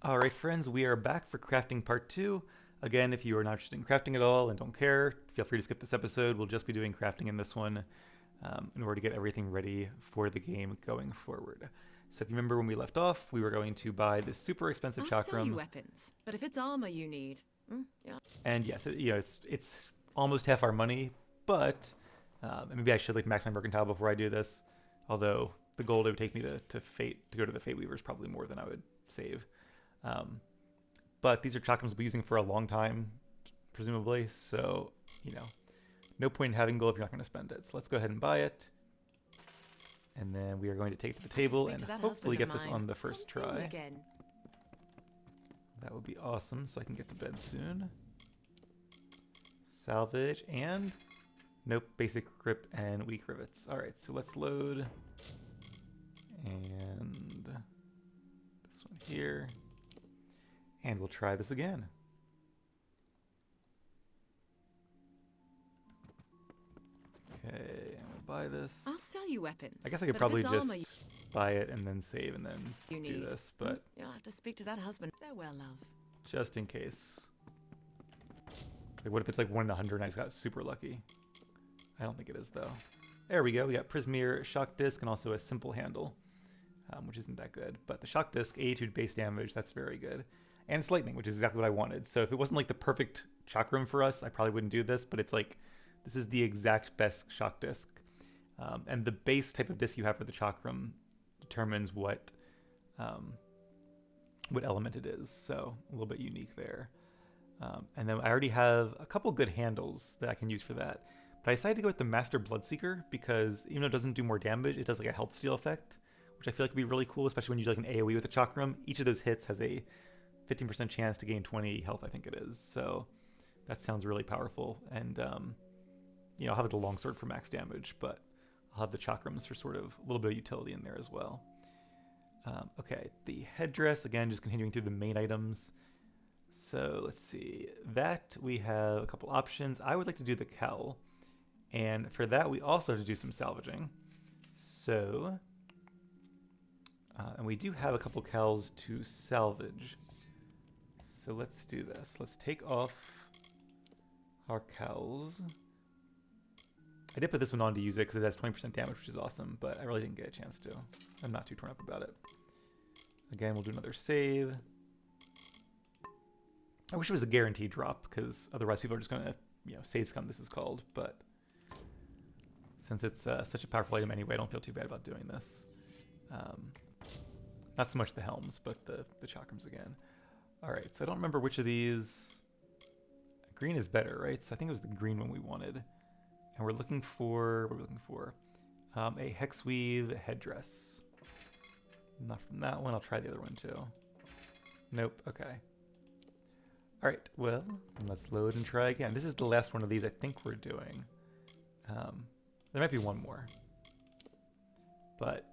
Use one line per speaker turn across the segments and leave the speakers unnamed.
Alright friends, we are back for crafting part 2. Again, if you are not interested in crafting at all and don't care, feel free to skip this episode. We'll just be doing crafting in this one in order to get everything ready for the game going forward. So if you remember when we left off, we were going to buy this super expensive
I'll sell you
chakram.
weapons, but if it's armor you need, yeah.
And yes, it's almost half our money, but and maybe I should like max my mercantile before I do this. Although the gold it would take me to go to the Fate Weaver is probably more than I would save. Um, but these are chakrams we'll be using for a long time, presumably. So, no point in having gold if you're not going to spend it. So let's go ahead and buy it. And then we are going to take it to the table and hopefully get this on the first try.
Again.
That would be awesome, so I can get to bed soon. Salvage and... Nope, basic grip and weak rivets. Alright, so let's load. And this one here. And we'll try this again. Okay, and we'll buy this.
I'll sell you weapons.
I guess I could probably just buy it and then save and then do this, but...
You'll have to speak to that husband. Farewell, love.
Just in case. Like, what if it's like 1 in 100 and I just got super lucky? I don't think it is, though. There we go. We got Prismeer, Shock Disc, and also a simple handle, which isn't that good. But the Shock Disc, 82 base damage, that's very good. And it's lightning, which is exactly what I wanted. So if it wasn't like the perfect chakram for us, I probably wouldn't do this. But it's like, this is the exact best Shock Disc. And the base type of disc you have for the chakram determines what element it is. So a little bit unique there. And then I already have a couple good handles that I can use for that. But I decided to go with the Master Bloodseeker because even though it doesn't do more damage, it does like a health steal effect, which I feel like would be really cool, especially when you do like an AoE with a chakram. Each of those hits has a 15% chance to gain 20 health, I think it is. So that sounds really powerful. And, I'll have the longsword for max damage, but I'll have the chakrams for sort of a little bit of utility in there as well. Okay, the headdress, again, just continuing through the main items. So let's see. That we have a couple options. I would like to do the cowl. And for that, we also have to do some salvaging. So, and we do have a couple cowls to salvage. So let's do this. Let's take off our cowls. I did put this one on to use it because it has 20% damage, which is awesome, but I really didn't get a chance to. I'm not too torn up about it. Again, we'll do another save. I wish it was a guaranteed drop, because otherwise people are just going to, save scum, this is called, but since it's such a powerful item anyway, I don't feel too bad about doing this. Not so much the helms, but the chakrams again. Alright, so I don't remember which of these... Green is better, right? So I think it was the green one we wanted. And we're looking for... What are we looking for? A Hexweave headdress. Not from that one. I'll try the other one too. Nope. Okay. Alright, well, let's load and try again. This is the last one of these I think we're doing. There might be one more. But,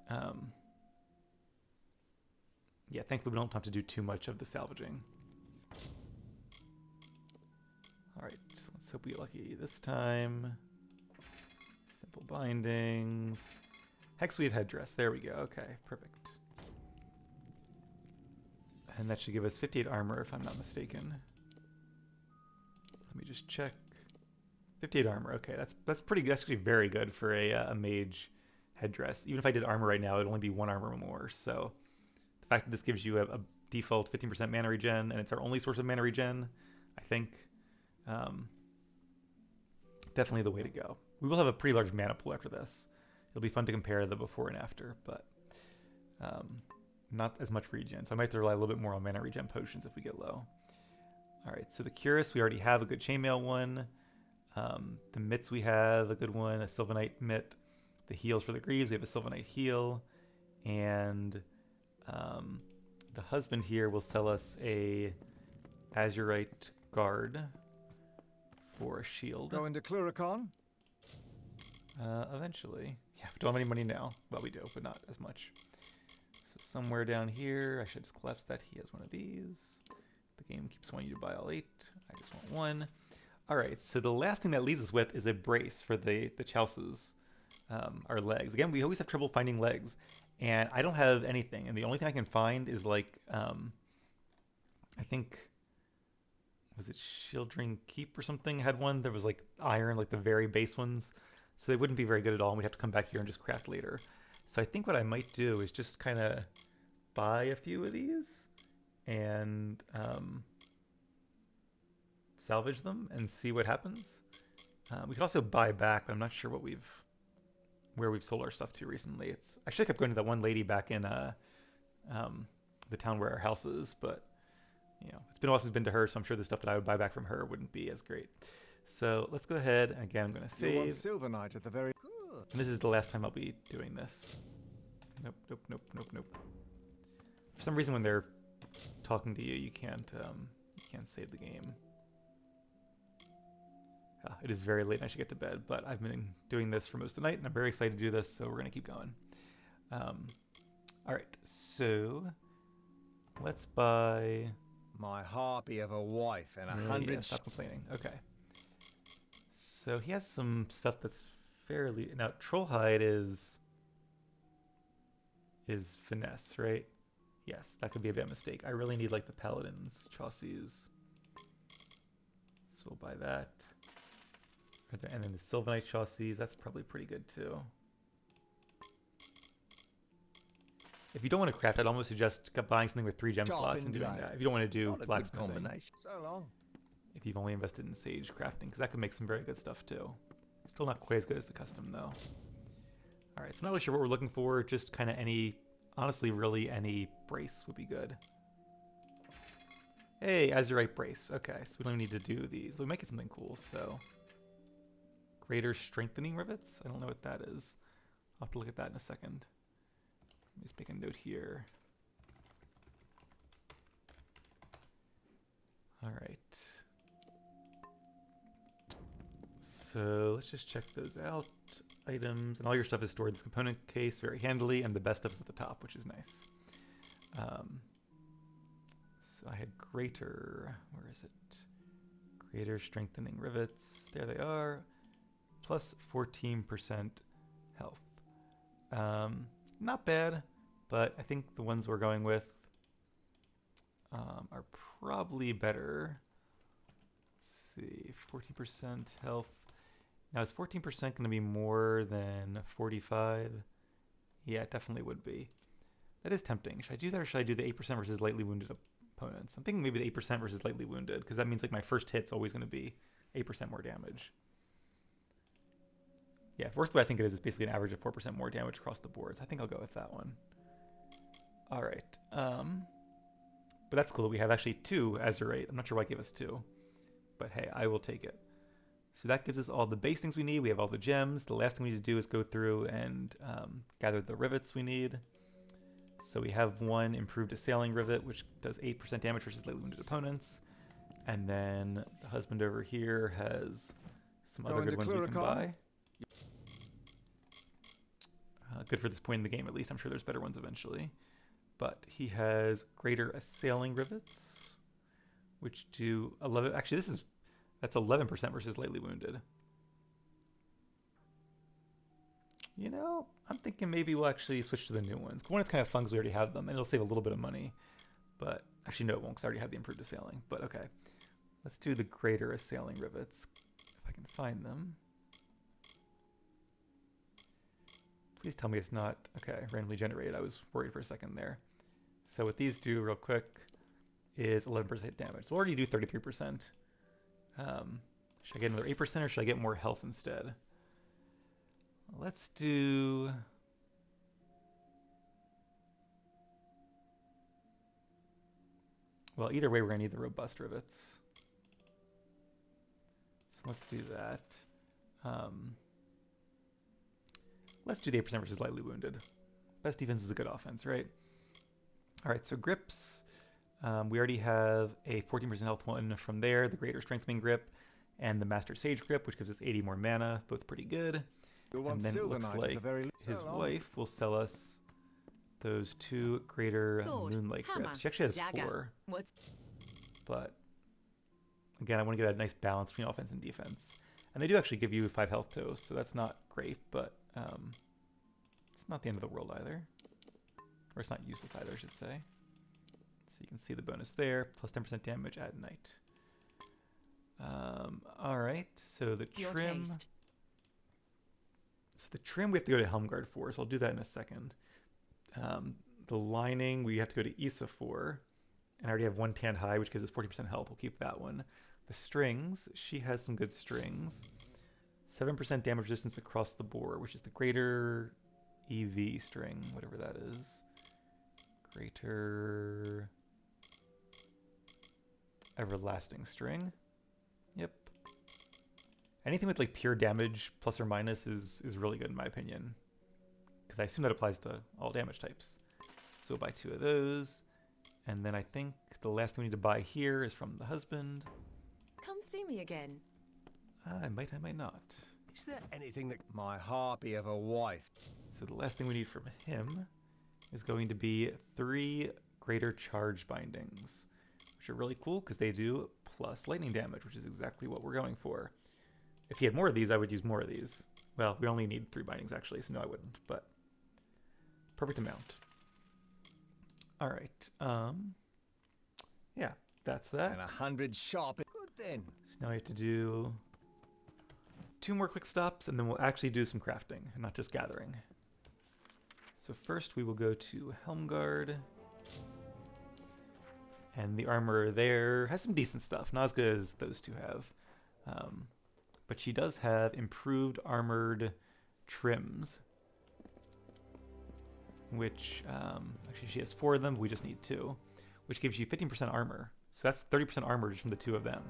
yeah, thankfully we don't have to do too much of the salvaging. Alright, so let's hope we get lucky this time. Simple bindings. Hexweave headdress. There we go. Okay, perfect. And that should give us 58 armor if I'm not mistaken. Let me just check. 58 armor. Okay, that's pretty good. That's actually very good for a mage headdress. Even if I did armor right now, it'd only be 1 armor more. So the fact that this gives you a default 15% mana regen, and it's our only source of mana regen, I think definitely the way to go. We will have a pretty large mana pool after this. It'll be fun to compare the before and after, but not as much regen. So I might have to rely a little bit more on mana regen potions if we get low. Alright, so the Cuirass, we already have a good chainmail one. The mitts we have a good one, a Sylvanite mitt. The heals for the Greaves, we have a Sylvanite heal. And the husband here will sell us a Azurite guard for a shield.
Go into Cluricon?
Eventually. Yeah, we don't have any money now. Well, we do, but not as much. So somewhere down here, I should just collapse that. He has one of these. The game keeps wanting you to buy all 8. I just want 1. Alright, so the last thing that leaves us with is a brace for the chouses, our legs. Again, we always have trouble finding legs, and I don't have anything, and the only thing I can find is like I think, was it Shieldring Keep or something? Had one that was like iron, like the very base ones. So they wouldn't be very good at all, and we'd have to come back here and just craft later. So I think what I might do is just kind of buy a few of these and salvage them and see what happens. We could also buy back, but I'm not sure where we've sold our stuff to recently. I should have kept going to that one lady back in the town where our house is, but it's been a while since we've been to her, so I'm sure the stuff that I would buy back from her wouldn't be as great. So let's go ahead. Again, I'm going to save.
Silver Knight at the very good.
And this is the last time I'll be doing this. Nope, nope, nope, nope, nope. For some reason, when they're talking to you, you can't save the game. It is very late and I should get to bed, but I've been doing this for most of the night and I'm very excited to do this, so we're going to keep going. Alright, so let's buy...
My harpy of a wife and 100...
Yeah, stop complaining. Okay. So he has some stuff that's fairly... Now, Trollhide is finesse, right? Yes, that could be a bad mistake. I really need like the Paladin's chassis. So we'll buy that. And then the Sylvanite chassis, that's probably pretty good too. If you don't want to craft, I'd almost suggest buying something with 3 gem slots and doing that. If you don't want to do blacksmithing.
So long.
If you've only invested in Sagecrafting, because that could make some very good stuff too. Still not quite as good as the custom though. Alright, so I'm not really sure what we're looking for, just kind of any, honestly really any brace would be good. Hey, Azurite brace. Okay, so we don't need to do these. We might get something cool, so... Greater strengthening rivets? I don't know what that is. I'll have to look at that in a second. Let me just make a note here. Alright. So let's just check those out. Items, and all your stuff is stored in this component case very handily, and the best stuff's at the top, which is nice. So I had greater, where is it? Greater strengthening rivets, there they are. Plus 14% health. Not bad, but I think the ones we're going with are probably better. Let's see, 14% health. Now, is 14% going to be more than 45? Yeah, it definitely would be. That is tempting. Should I do that, or should I do the 8% versus lightly wounded opponents? I'm thinking maybe the 8% versus lightly wounded, because that means like my first hit's always going to be 8% more damage. Yeah, worst way I think it is basically an average of 4% more damage across the boards. I think I'll go with that one. All right. But that's cool. We have actually 2 Azurite. I'm not sure why it gave us 2. But hey, I will take it. So that gives us all the base things we need. We have all the gems. The last thing we need to do is go through and gather the rivets we need. So we have 1 improved assailing rivet, which does 8% damage versus lightly wounded opponents. And then the husband over here has some other good ones we can buy. Good for this point in the game, at least. I'm sure there's better ones eventually. But he has greater assailing rivets, which do 11. Actually, that's 11% versus lightly wounded. You know, I'm thinking maybe we'll actually switch to the new ones. One, it's kind of fun because we already have them, and it'll save a little bit of money. But actually, no, it won't because I already have the improved assailing. But okay, let's do the greater assailing rivets if I can find them. Please tell me it's not, okay, randomly generated. I was worried for a second there. So what these do real quick is 11% damage. So we'll already do 33%. Should I get another 8% or should I get more health instead? Let's do... Well, either way, we're going to need the robust rivets. So let's do that. Let's do the 8% versus lightly wounded. Best defense is a good offense, right? All right, so grips. We already have a 14% health one from there, the greater strengthening grip, and the master sage grip, which gives us 80 more mana, both pretty good. And then it looks like his wife will sell us those 2 greater moonlight grips. She actually has 4. But again, I want to get a nice balance between offense and defense. And they do actually give you 5 health too, so that's not great, but it's not the end of the world either. Or it's not useless either, I should say. So you can see the bonus there, plus 10% damage at night. All right, so the
Your
trim.
taste.
So the trim we have to go to Helmgard for, so I'll do that in a second. The lining we have to go to Issa for, and I already have one tanned high, which gives us 40% health. We'll keep that one. The strings, she has some good strings. 7% damage resistance across the board, which is the greater EV string, whatever that is. Greater everlasting string. Yep. Anything with like pure damage plus or minus is really good in my opinion, because I assume that applies to all damage types. So we'll buy 2 of those, and then I think the last thing we need to buy here is from the husband.
Come see me again.
I might not.
Is there anything that my harpy of a wife?
So the last thing we need from him is going to be 3 greater charge bindings, which are really cool because they do plus lightning damage, which is exactly what we're going for. If he had more of these, I would use more of these. Well, we only need 3 bindings actually, so no, I wouldn't, but perfect amount. All right. Yeah, that's that.
And 100 sharp. Good then.
So now we have to do 2 more quick stops, and then we'll actually do some crafting and not just gathering. So first we will go to Helmgard. And the armor there has some decent stuff. Not as good as those 2 have. But she does have improved armored trims. Which, actually she has 4 of them, but we just need 2. Which gives you 15% armor. So that's 30% armor just from the 2 of them.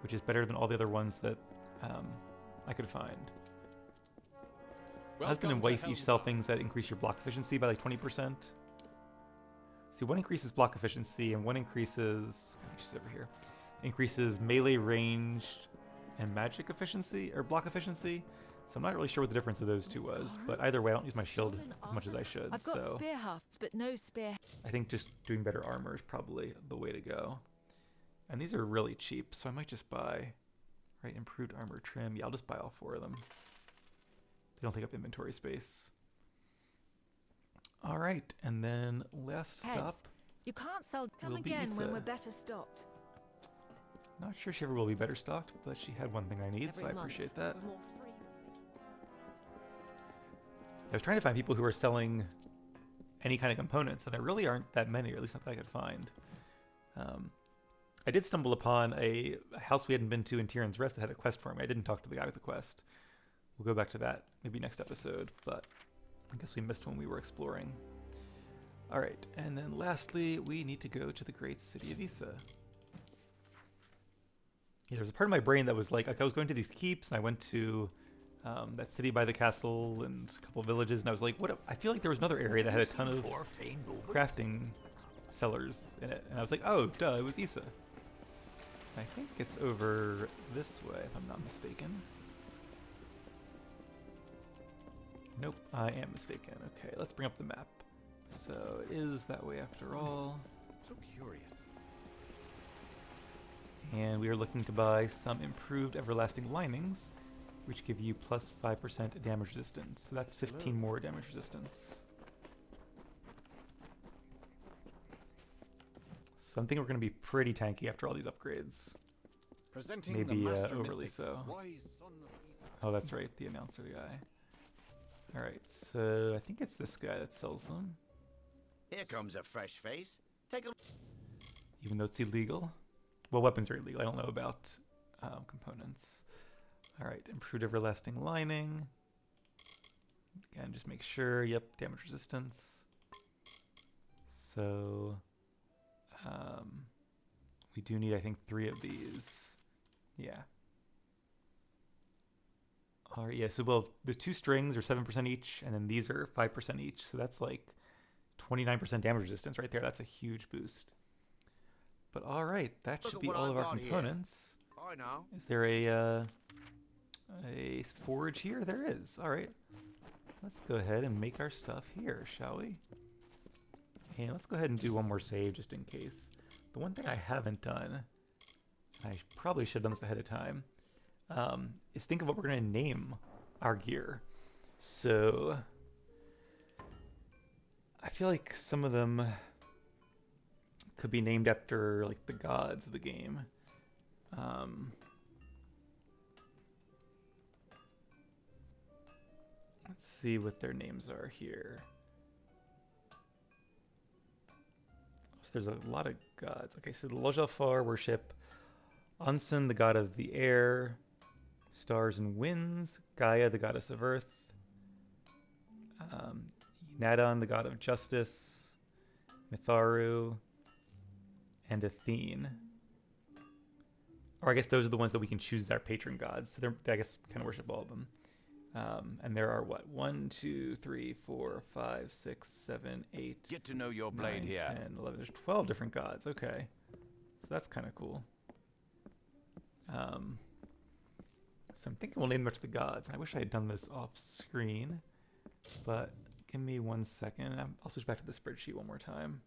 Which is better than all the other ones that I could find. Husband and wife each sell things that increase your block efficiency by like 20%. See, one increases block efficiency and one increases, she's over here, increases melee range and magic efficiency, or block efficiency. So I'm not really sure what the difference of those 2 was, but either way I don't use my shield as much as I should.
I've got
So
spear hafts, but no spear.
I think just doing better armor is probably the way to go. And these are really cheap, so I might just buy, right, improved armor trim. Yeah, I'll just buy all 4 of them. They don't take up inventory space. All right, and then last stop.
Heads. You can't sell. Come
will be
again when
Issa.
we're better stocked.
Not sure she ever will be better stocked, but she had one thing I need, so I appreciate that.
For more free.
I was trying to find people who are selling any kind of components, and there really aren't that many, or at least not that I could find. I did stumble upon a house we hadn't been to in Tyrion's Rest that had a quest for me. I didn't talk to the guy with the quest. We'll go back to that maybe next episode, but I guess we missed when we were exploring. All right, and then lastly, we need to go to the great city of Issa. Yeah, there's a part of my brain that was like I was going to these keeps, and I went to that city by the castle and a couple of villages, and I was like, what? I feel like there was another area that had a ton of crafting sellers in it, and I was like, oh, duh, it was Issa. I think it's over this way, if I'm not mistaken. Nope, I am mistaken. Okay, let's bring up the map. So it is that way after all.
So curious.
And we are looking to buy some improved everlasting linings, which give you plus 5% damage resistance. So that's 15 more damage resistance. So I'm thinking we're going to be pretty tanky after all these upgrades.
Presenting
Maybe
the master
overly
mystic,
so.
wise son of Issa.
Oh, that's right, the announcer guy. Alright, so I think it's this guy that sells them,
Here comes a fresh face. Take a
even though it's illegal. Well, weapons are illegal. I don't know about components. Alright, improved everlasting lining. Again, just make sure, yep, damage resistance. So, we do need, I think, 3 of these. Yeah. Alright, yeah, so well, the 2 strings are 7% each, and then these are 5% each, so that's like 29% damage resistance right there. That's a huge boost. But alright, that
Look
should
at
be
what
all
I
of our
got here.
components.
I know.
Is there a forge here? There is. Alright. Let's go ahead and make our stuff here, shall we? And let's go ahead and do one more save just in case. The one thing I haven't done, and I probably should have done this ahead of time, is think of what we're going to name our gear. So I feel like some of them could be named after like the gods of the game. Let's see what their names are here. So there's a lot of gods. Okay, so the Lojalfar worship Ansun, the god of the air, stars and winds, Gaia, the goddess of earth, Nadon, the god of justice, Mitharu, and Athene. Or I guess those are the ones that we can choose as our patron gods. So they're, I guess, kind of worship all of them. And there are what? 1, 2, 3, 4, 5, 6, 7, 8.
Get to know your blade
9,
here.
10, 11. There's 12 different gods. Okay. So that's kind of cool. So I'm thinking we'll name them after the gods. I wish I had done this off screen, but give me 1 second. I'll switch back to the spreadsheet one more time.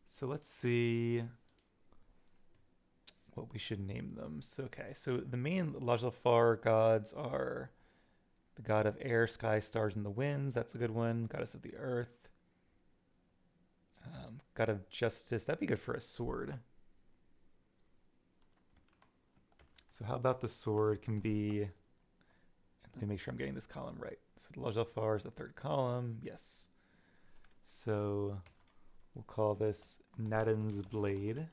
So let's see what we should name them. So, okay, so the main Lajlafar gods are the god of air, sky, stars, and the winds. That's a good one. Goddess of the earth. God of justice. That'd be good for a sword. So how about the sword can be... Let me make sure I'm getting this column right. So the Lajlafar is the third column. Yes. So we'll call this Nadin's blade.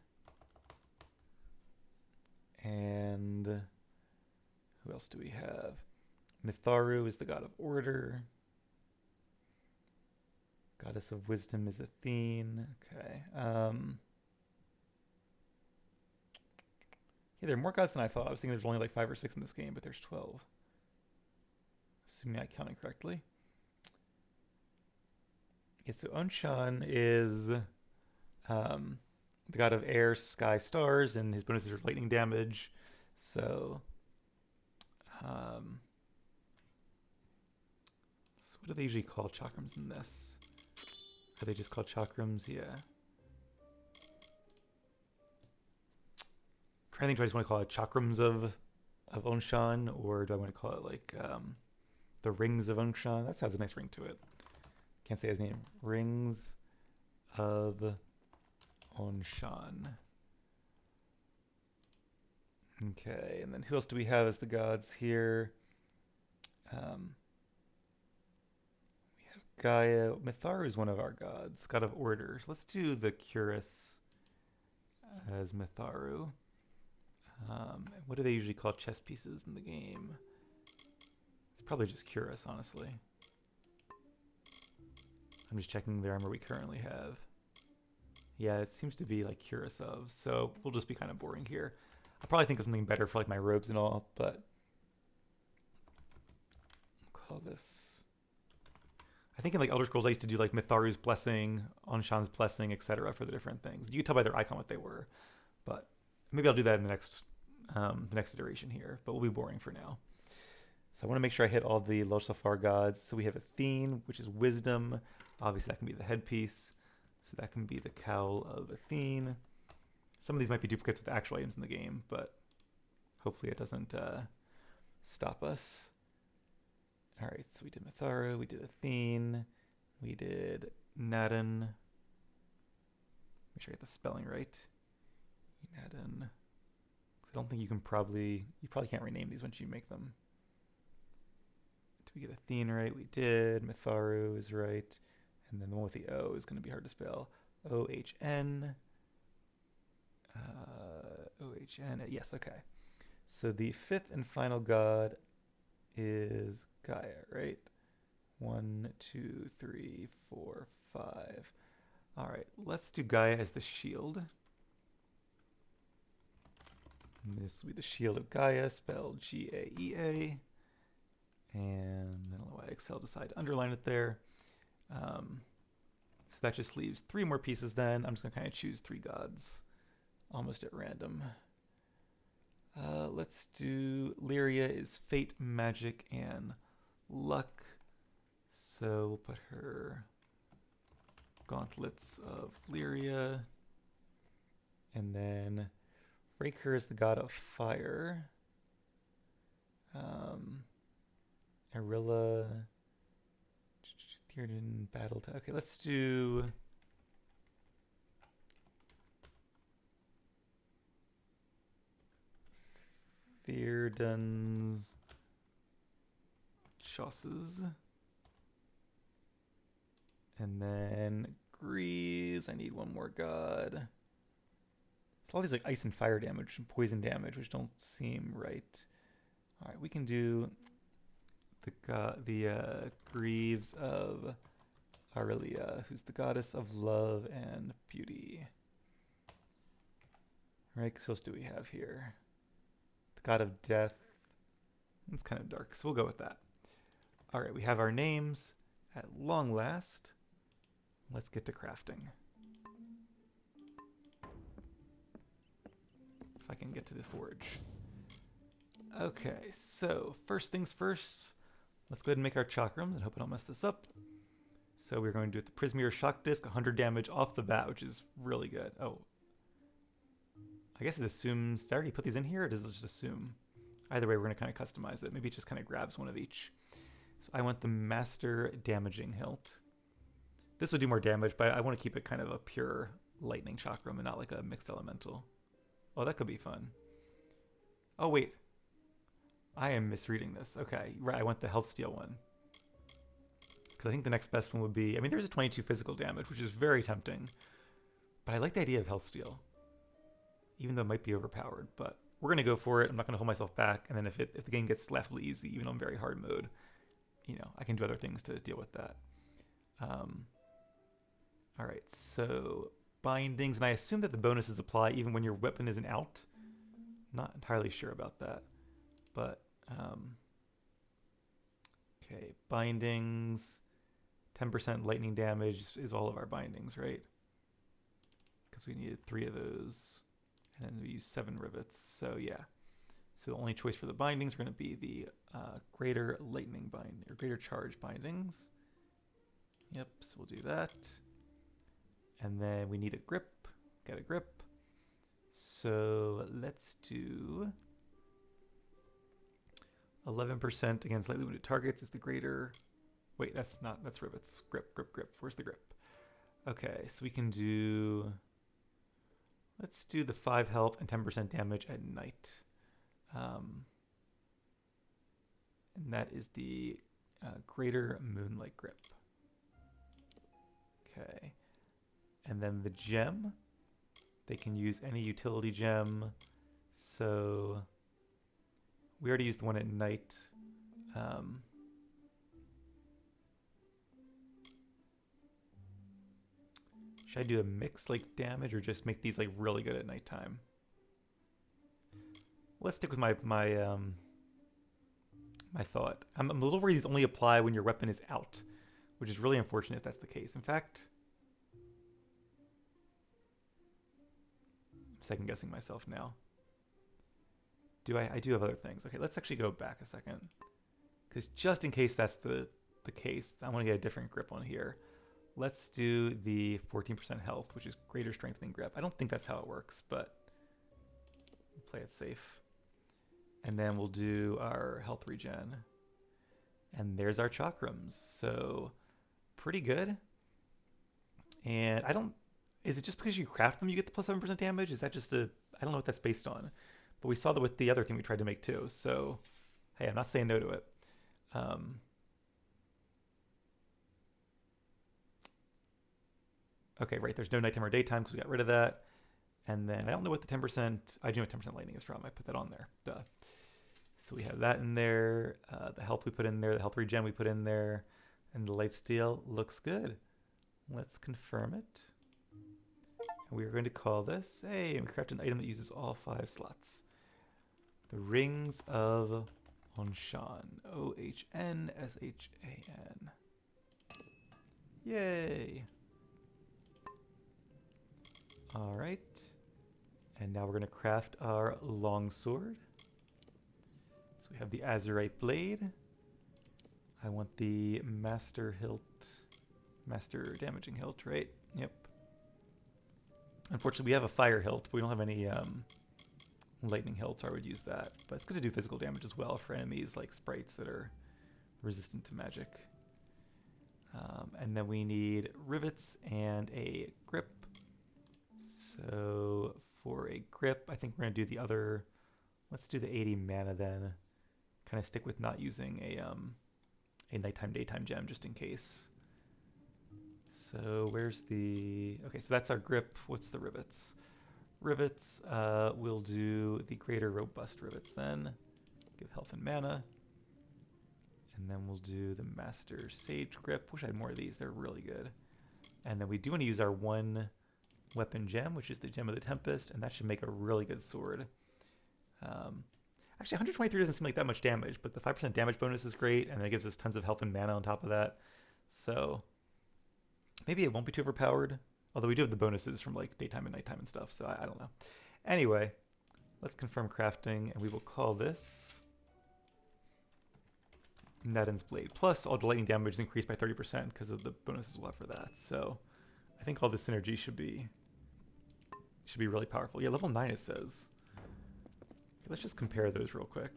And who else do we have? Mitharu is the god of order. Goddess of wisdom is Athene. Okay. Yeah, there are more gods than I thought. I was thinking there's only like 5 or 6 in this game, but there's 12. Assuming I counted correctly. Yeah, so Onshan is the god of air, sky, stars, and his bonuses are lightning damage. So, so what do they usually call chakrams in this? Are they just called chakrams? Yeah. I think, do I just want to call it chakrams of Onshan, or do I want to call it like the rings of Onshan? That sounds a nice ring to it. Can't say his name. Rings of Onshan. Okay, and then who else do we have as the gods here? We have Gaia. Mitharu is one of our gods, god of order. So let's do the Curus as Mitharu. What do they usually call chess pieces in the game? It's probably just Curus, honestly. I'm just checking the armor we currently have. Yeah, it seems to be like Curus of, so we'll just be kind of boring here. I'll probably think of something better for like my robes and all, but we'll call this... I think in like Elder Scrolls I used to do like Mitharu's blessing, Onshan's blessing, etc. for the different things. You could tell by their icon what they were, but maybe I'll do that in the next iteration here, but we'll be boring for now. So I want to make sure I hit all the Lojalfar gods. So we have Athene, which is wisdom. Obviously that can be the headpiece. So that can be the cowl of Athene. Some of these might be duplicates with actual items in the game, but hopefully it doesn't stop us. All right, so we did Mitharu, we did Athene, we did Nadin. Make sure I get the spelling right. Nadin. I don't think you probably can't rename these once you make them. Did we get Athene right? We did. Mitharu is right. And then the one with the O is going to be hard to spell. O-H-N. O-H-N. Yes, okay. So the fifth and final god is Gaia, right? 1, 2, 3, 4, 5. All right, let's do Gaia as the shield. And this will be the shield of Gaia, spelled G-A-E-A. And I don't know why Excel decided to underline it there. So that just leaves 3 more pieces then. I'm just going to kind of choose 3 gods almost at random. Let's do Lyria is fate, magic, and luck. So we'll put her gauntlets of Lyria. And then Raker is the god of fire. Arilla, Theoden, battle. Okay, let's do Guerdons, Chosses, and then Greaves. I need one more god. It's all these like ice and fire damage and poison damage, which don't seem right. All right, we can do the Greaves of Aurelia, who's the goddess of love and beauty. Right, so what else do we have here? The god of death. It's kind of dark, so we'll go with that. All right, we have our names at long last. Let's get to crafting. If I can get to the forge. Okay, so first things first, let's go ahead and make our chakrams and hope I don't mess this up. So we're going to do it the Prismeer Shock Disc, 100 damage off the bat, which is really good. Oh, I guess it assumes, did I already put these in here, or does it just assume? Either way, we're going to kind of customize it. Maybe it just kind of grabs one of each. So I want the Master Damaging Hilt. This would do more damage, but I want to keep it kind of a pure lightning chakram and not like a mixed elemental. Oh, that could be fun. Oh, wait. I am misreading this. Okay, right, I want the Health Steal one. Because I think the next best one would be, I mean, there's a 22 physical damage, which is very tempting. But I like the idea of Health Steal. Even though it might be overpowered, but we're going to go for it. I'm not going to hold myself back. And then if the game gets laughably easy, even on very hard mode, you know, I can do other things to deal with that. All right, so bindings, and I assume that the bonuses apply even when your weapon isn't out. Not entirely sure about that, but okay, bindings, 10% lightning damage is all of our bindings, right? Because we needed 3 of those, and then we used 7 rivets. So yeah, so the only choice for the bindings are going to be the greater lightning bind or greater charge bindings. Yep, so we'll do that. And then we need a grip. Got a grip. So let's do 11% against lightly wounded targets is the greater. Wait, that's rivets. Grip, grip, grip. Where's the grip? Okay, so we can do. Let's do the 5 health and 10% damage at night. And that is the greater moonlight grip. Okay. And then the gem, they can use any utility gem. So we already used the one at night. Should I do a mix like damage or just make these like really good at nighttime? Let's stick with my thought. I'm a little worried these only apply when your weapon is out, which is really unfortunate if that's the case. In fact, I'm second guessing myself now. I do have other things. Okay, let's actually go back a second. Because just in case that's the case, I want to get a different grip on here. Let's do the 14% health, which is greater strengthening grip. I don't think that's how it works, but we'll play it safe. And then we'll do our health regen. And there's our chakrams. So pretty good. And is it just because you craft them you get the plus 7% damage? Is that just I don't know what that's based on. But we saw that with the other thing we tried to make too. So, hey, I'm not saying no to it. Okay, right, there's no nighttime or daytime because we got rid of that. And then I don't know what the 10%, I do know what 10% lightning is from. I put that on there, duh. So we have that in there, the health we put in there, the health regen we put in there, and the lifesteal looks good. Let's confirm it. And we are going to call this, hey, we craft an item that uses all 5 slots. The Rings of Onshan, O-H-N-S-H-A-N. Yay! All right, and now we're going to craft our longsword. So we have the Azurite blade. I want the master damaging hilt, right? Yep. Unfortunately, we have a fire hilt, but we don't have any lightning hilts, or I would use that. But it's good to do physical damage as well for enemies like sprites that are resistant to magic. And then we need rivets and a grip. So for a grip, I think we're going to do the other Let's do the 80 mana then. Kind of stick with not using a nighttime daytime gem just in case. So where's the... Okay, so that's our grip. What's the rivets? Rivets, we'll do the greater robust rivets then. Give health and mana. And then we'll do the master sage grip. Wish I had more of these. They're really good. And then we do want to use our one weapon gem, which is the Gem of the Tempest, and that should make a really good sword. Actually, 123 doesn't seem like that much damage, but the 5% damage bonus is great, and it gives us tons of health and mana on top of that. So maybe it won't be too overpowered, although we do have the bonuses from like daytime and nighttime and stuff, so I don't know. Anyway, let's confirm crafting, and we will call this Nadin's Blade. Plus, all the lightning damage is increased by 30% because of the bonuses we'll have for that. So I think all the synergy should be really powerful. Yeah, level 9 it says. Okay, let's just compare those real quick.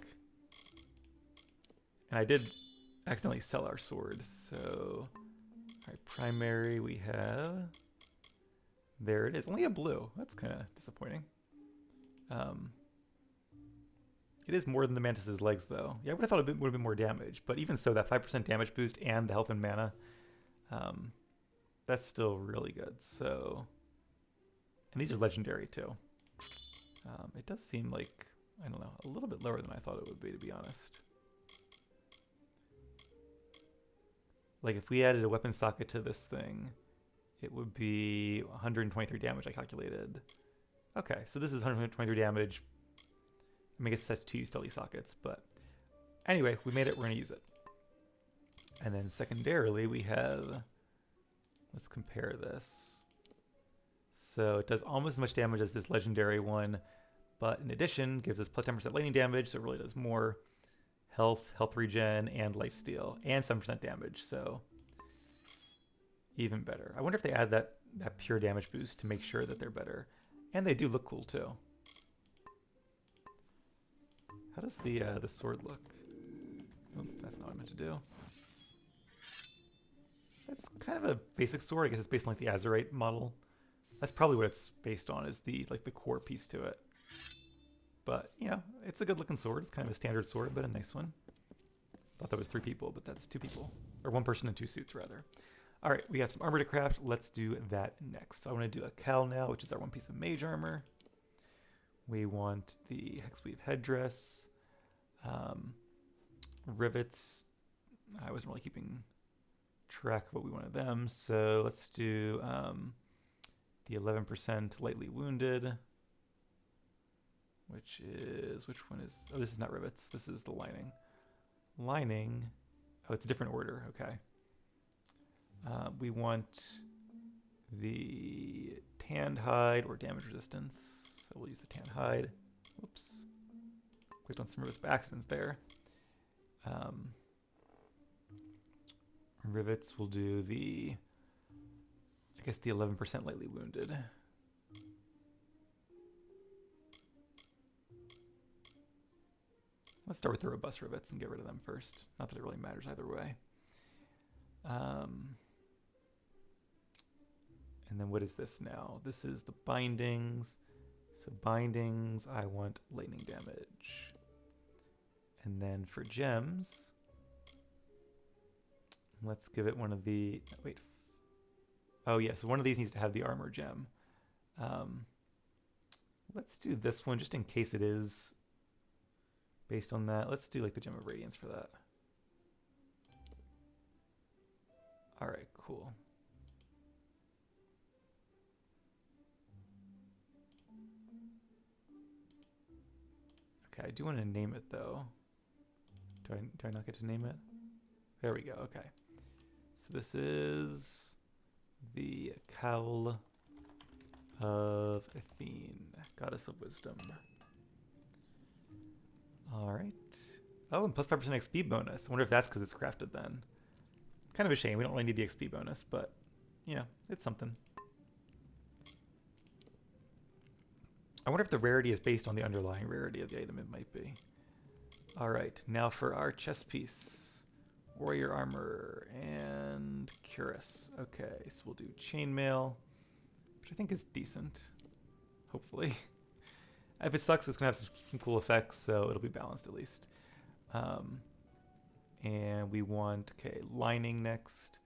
And I did accidentally sell our sword, so... Alright, primary we have... There it is. Only a blue. That's kind of disappointing. It is more than the Mantis's legs, though. Yeah, I would have thought it would have been more damage, but even so, that 5% damage boost and the health and mana, that's still really good. So, and these are legendary too. It does seem like, I don't know, a little bit lower than I thought it would be, to be honest. Like if we added a weapon socket to this thing, it would be 123 damage, I calculated. Okay, so this is 123 damage. I mean, I guess that's 2 stealthy sockets, but anyway, we made it, we're going to use it. And then secondarily, we have, let's compare this. So it does almost as much damage as this legendary one, but in addition, gives us plus 10% lightning damage, so it really does more health, health regen, and lifesteal, and 7% damage, so even better. I wonder if they add that pure damage boost to make sure that they're better. And they do look cool, too. How does the sword look? Oh, that's not what I meant to do. It's kind of a basic sword. I guess it's based on like the Azurite model. That's probably what it's based on, is the core piece to it. But yeah, it's a good looking sword. It's kind of a standard sword, but a nice one. Thought that was 3 people, but that's 2 people. Or 1 person in 2 suits, rather. All right, we have some armor to craft. Let's do that next. So I want to do a cowl now, which is our 1 piece of mage armor. We want the hexweave headdress, rivets. I wasn't really keeping track of what we wanted them, so let's do the 11% lightly wounded, which one is, oh, this is not rivets, this is the lining. Lining, oh, it's a different order, okay. We want the tanned hide or damage resistance. So we'll use the tan hide. Whoops. Clicked on some rivets by accident there. Rivets will do the, I guess the 11% lightly wounded. Let's start with the robust rivets and get rid of them first. Not that it really matters either way. And then what is this now? This is the bindings. So bindings, I want lightning damage. And then for gems, let's give it one of the, wait. Oh yeah, so one of these needs to have the armor gem. Let's do this one just in case it is based on that. Let's do like the Gem of Radiance for that. All right, cool. Okay, I do want to name it though. Do I not get to name it? There we go, okay. So this is the Cowl of Athene, Goddess of Wisdom. All right. Oh, and plus 5% XP bonus. I wonder if that's because it's crafted then. Kind of a shame. We don't really need the XP bonus, but, you know, it's something. I wonder if the rarity is based on the underlying rarity of the item. It might be. All right, now for our chest piece. Warrior armor and cuirass. Okay, so we'll do chainmail, which I think is decent, hopefully. If it sucks, it's going to have some cool effects, so it'll be balanced at least. And we want, okay, lining next.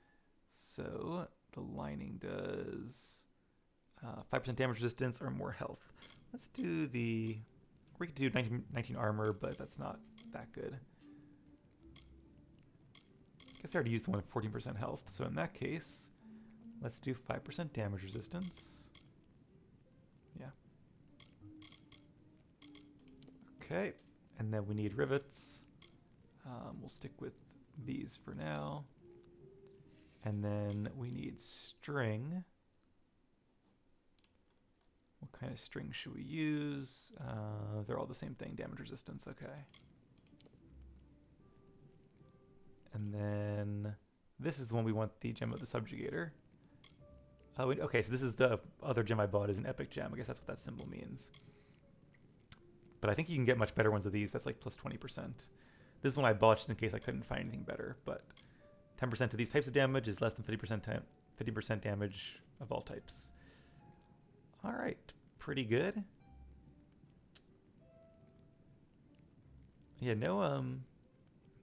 So the lining does 5% damage resistance or more health. Let's do the, we could do 19 armor, but that's not that good. I guess I already used the one with 14% health, so in that case, let's do 5% damage resistance. Yeah. Okay, and then we need rivets. We'll stick with these for now. And then we need string. What kind of string should we use? They're all the same thing, damage resistance, okay. And then this is the one we want, the gem of the subjugator. Okay, so this is the other gem I bought, is an epic gem. I guess that's what that symbol means. But I think you can get much better ones of these. That's like plus 20%. This is one I bought just in case I couldn't find anything better. But 10% of these types of damage is less than 50% damage of all types. All right, pretty good. Yeah, no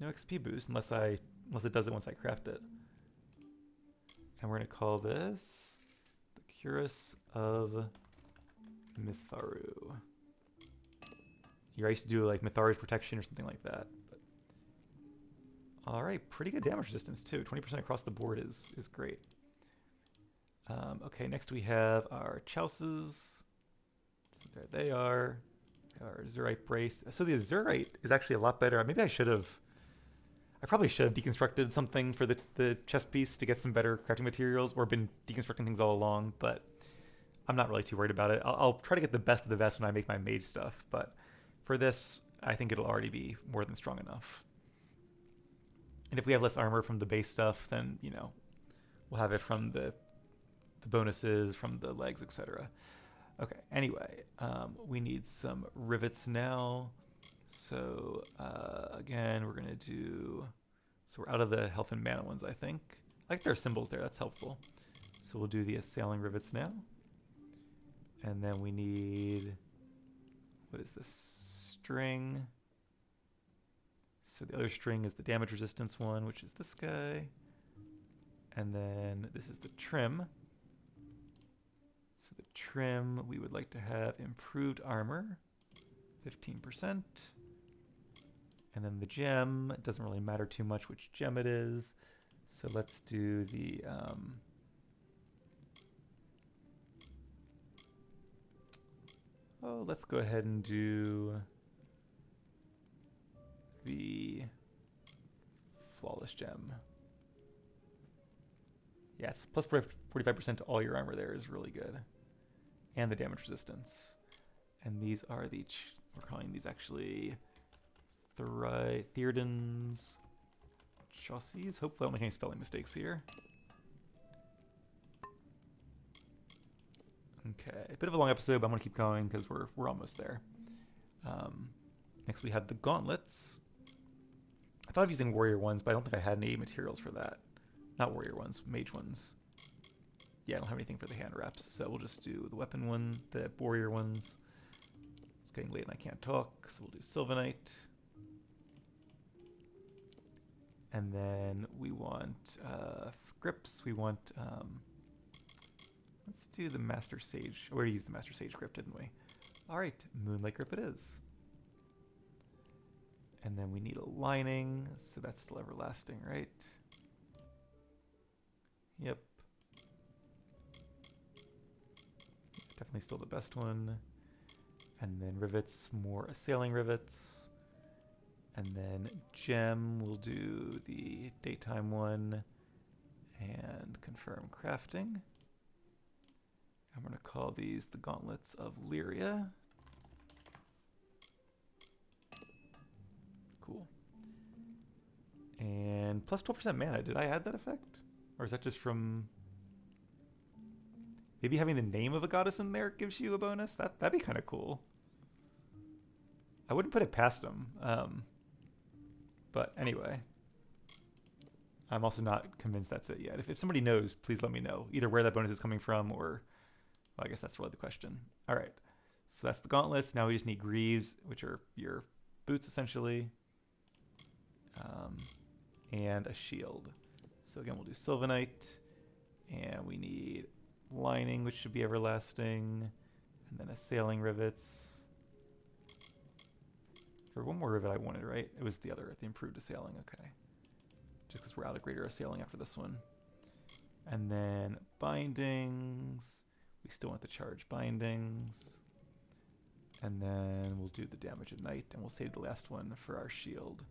XP boost unless it does it once I craft it. And we're gonna call this the Cuirass of Mitharu. I used to do like Mitharu's protection or something like that. But all right, pretty good damage resistance too. 20% across the board is great. Okay, next we have our Chouses. So there they are. Our Azurite brace. So the Azurite is actually a lot better. Maybe I probably should have deconstructed something for the chest piece to get some better crafting materials, or been deconstructing things all along, but I'm not really too worried about it. I'll try to get the best of the best when I make my mage stuff, but for this, I think it'll already be more than strong enough. And if we have less armor from the base stuff, then, you know, we'll have it from the bonuses, from the legs, etc. Okay, anyway, we need some rivets now. So, again, we're going to do... So we're out of the health and mana ones, I think. I like there are symbols there, that's helpful. So we'll do the assailing rivets now. And then we need... What is this? String. So the other string is the damage resistance one, which is this guy. And then this is the trim. So the trim, we would like to have improved armor, 15%. And then the gem, it doesn't really matter too much which gem it is. So let's do the... let's go ahead and do the flawless gem. Yeah, it's plus 45% to all your armor there is really good. And the damage resistance. And these are the... we're calling these actually... Theoden's chassis. Hopefully I don't make any spelling mistakes here. Okay, a bit of a long episode, but I'm going to keep going because we're almost there. Next we have the gauntlets. I thought of using warrior ones, but I don't think I had any materials for that. Not warrior ones, mage ones. Yeah, I don't have anything for the hand wraps, so we'll just do the weapon one, the warrior ones. It's getting late and I can't talk, so we'll do Sylvanite. And then we want grips. We want, let's do the Master Sage. We already used the Master Sage grip, didn't we? All right, Moonlight grip it is. And then we need a lining, so that's still everlasting, right? Yep. Definitely still the best one. And then rivets, more assailing rivets. And then gem, we'll do the daytime one and confirm crafting. I'm going to call these the Gauntlets of Lyria. Cool. And plus 12% mana. Did I add that effect? Or is that just from... Maybe having the name of a goddess in there gives you a bonus? That'd be kind of cool. I wouldn't put it past them. But anyway, I'm also not convinced that's it yet. If somebody knows, please let me know. Either where that bonus is coming from or... Well, I guess that's really the question. All right. So that's the gauntlets. Now we just need greaves, which are your boots essentially, and a shield. So again, we'll do sylvanite, and we need lining, which should be everlasting, and then assailing rivets. There was one more rivet I wanted, right? It was the other, the improved assailing. Okay, just because we're out of greater assailing after this one. And then bindings. We still want the charge bindings. And then we'll do the damage at night, and we'll save the last one for our shield.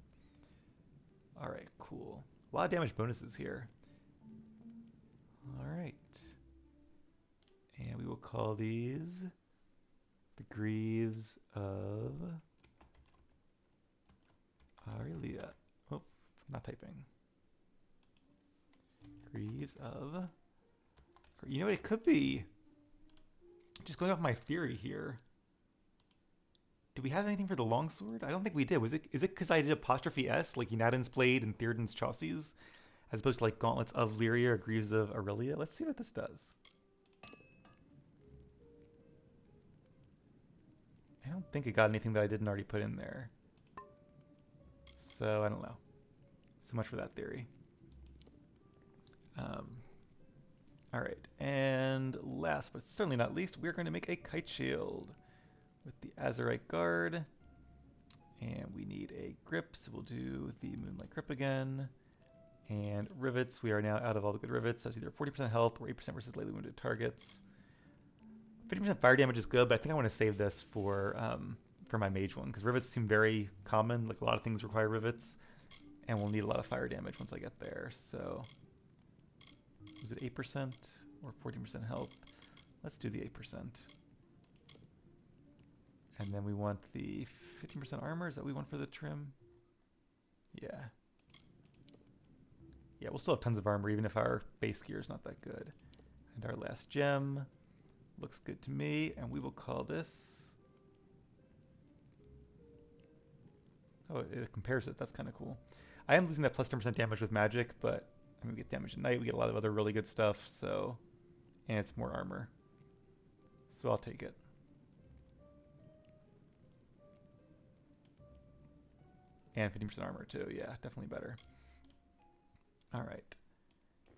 All right, cool. A lot of damage bonuses here. All right. And we will call these the Greaves of Aurelia. Oh, not typing. Greaves of... You know what it could be? Just going off my theory here. Do we have anything for the longsword? I don't think we did. Is it because I did apostrophe S, like Unadin's Blade and Theoden's Chauces, as opposed to like Gauntlets of Lyria or Greaves of Aurelia? Let's see what this does. I don't think it got anything that I didn't already put in there. So, I don't know. So much for that theory. Alright, and last but certainly not least, we're going to make a kite shield with the Azurite Guard. And we need a grip, so we'll do the Moonlight Grip again. And rivets, we are now out of all the good rivets, so it's either 40% health or 8% versus lightly wounded targets. 50% fire damage is good, but I think I want to save this for my mage one, because rivets seem very common, like a lot of things require rivets, and we'll need a lot of fire damage once I get there, so... Was it 8% or 14% health? Let's do the 8%. And then we want the 15% armor. Is that what we want for the trim? Yeah. Yeah, we'll still have tons of armor even if our base gear is not that good. And our last gem looks good to me. And we will call this... Oh, it compares it. That's kind of cool. I am losing that plus 10% damage with magic, but... I mean, we get damage at night, we get a lot of other really good stuff, so... And it's more armor. So I'll take it. And 50% armor too, yeah, definitely better. Alright.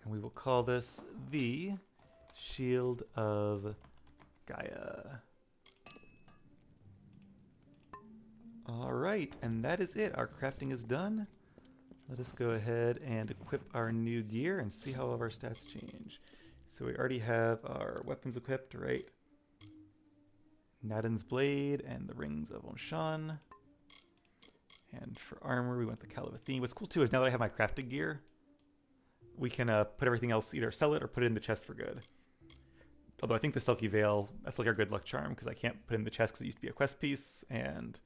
And we will call this the Shield of Gaia. Alright, and that is it. Our crafting is done. Let us go ahead and equip our new gear and see how all of our stats change. So we already have our weapons equipped, right? Nadin's Blade and the Rings of Onshan. And for armor, we want the Cal of Athene. What's cool too is now that I have my crafted gear, we can put everything else, either sell it or put it in the chest for good. Although I think the Silky Veil, that's like our good luck charm, because I can't put it in the chest because it used to be a quest piece, and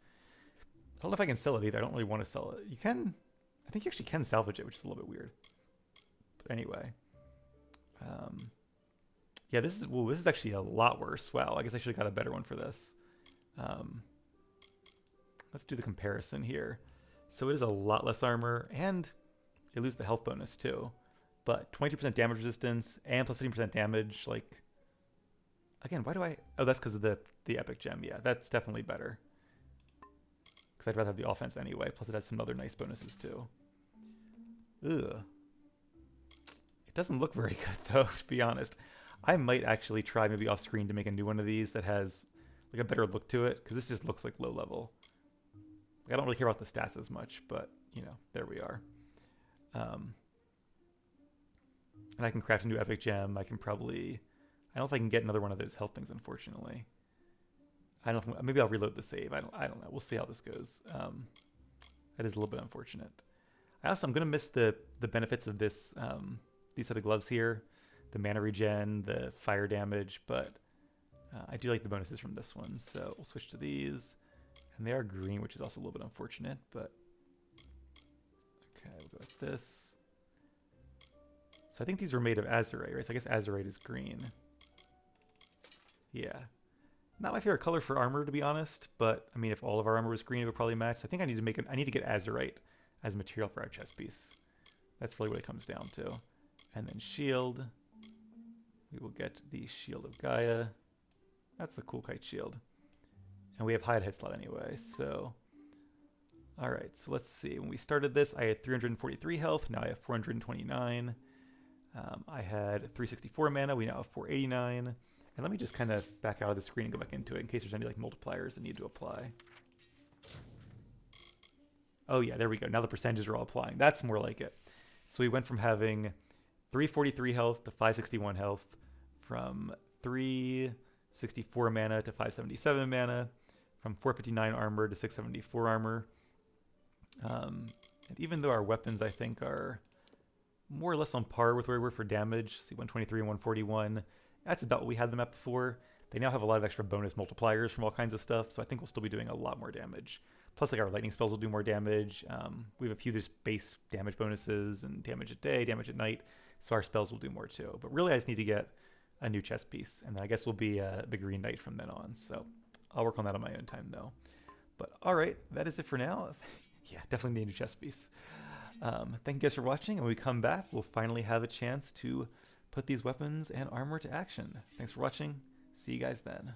I don't know if I can sell it either. I don't really want to sell it. You can... I think you actually can salvage it, which is a little bit weird. But anyway. Yeah, this is actually a lot worse. Wow, I guess I should have got a better one for this. Let's do the comparison here. So it is a lot less armor, and you lose the health bonus too. But 22% damage resistance, and plus 15% damage, like... Again, why do I... Oh, that's because of the epic gem. Yeah, that's definitely better. Because I'd rather have the offense anyway. Plus it has some other nice bonuses too. Ugh. It doesn't look very good though, to be honest. I might actually try maybe off screen to make a new one of these that has like a better look to it. Because this just looks like low level. Like, I don't really care about the stats as much, but you know, there we are. And I can craft a new epic gem. I can probably... I don't know if I can get another one of those health things, unfortunately. I don't know if, maybe I'll reload the save. I don't know. We'll see how this goes. That is a little bit unfortunate. I'm going to miss the benefits of this these set of gloves here. The mana regen, the fire damage, but I do like the bonuses from this one. So we'll switch to these. And they are green, which is also a little bit unfortunate, but... Okay, we'll go with this. So I think these were made of azurite, right? So I guess azurite is green. Yeah. Not my favorite color for armor, to be honest, but I mean, if all of our armor was green, it would probably match. So I think I need to make I need to get azurite as material for our chest piece. That's really what it comes down to. And then shield. We will get the Shield of Gaia. That's a cool kite shield. And we have hide hit slot anyway, so... Alright, so let's see. When we started this, I had 343 health. Now I have 429. I had 364 mana. We now have 489. And let me just kind of back out of the screen and go back into it in case there's any like multipliers that need to apply. Oh yeah, there we go. Now the percentages are all applying. That's more like it. So we went from having 343 health to 561 health, from 364 mana to 577 mana, from 459 armor to 674 armor. And even though our weapons, I think, are more or less on par with where we were for damage, see 123 and 141, that's about what we had them at before. They now have a lot of extra bonus multipliers from all kinds of stuff, so I think we'll still be doing a lot more damage. Plus, like, our lightning spells will do more damage. We have a few just base damage bonuses and damage at day, damage at night, so our spells will do more too. But really, I just need to get a new chess piece, and then I guess we'll be the Green Knight from then on. So I'll work on that on my own time, though. But all right, that is it for now. Yeah, definitely need a new chess piece. Thank you guys for watching, and when we come back, we'll finally have a chance to put these weapons and armor to action. Thanks for watching. See you guys then.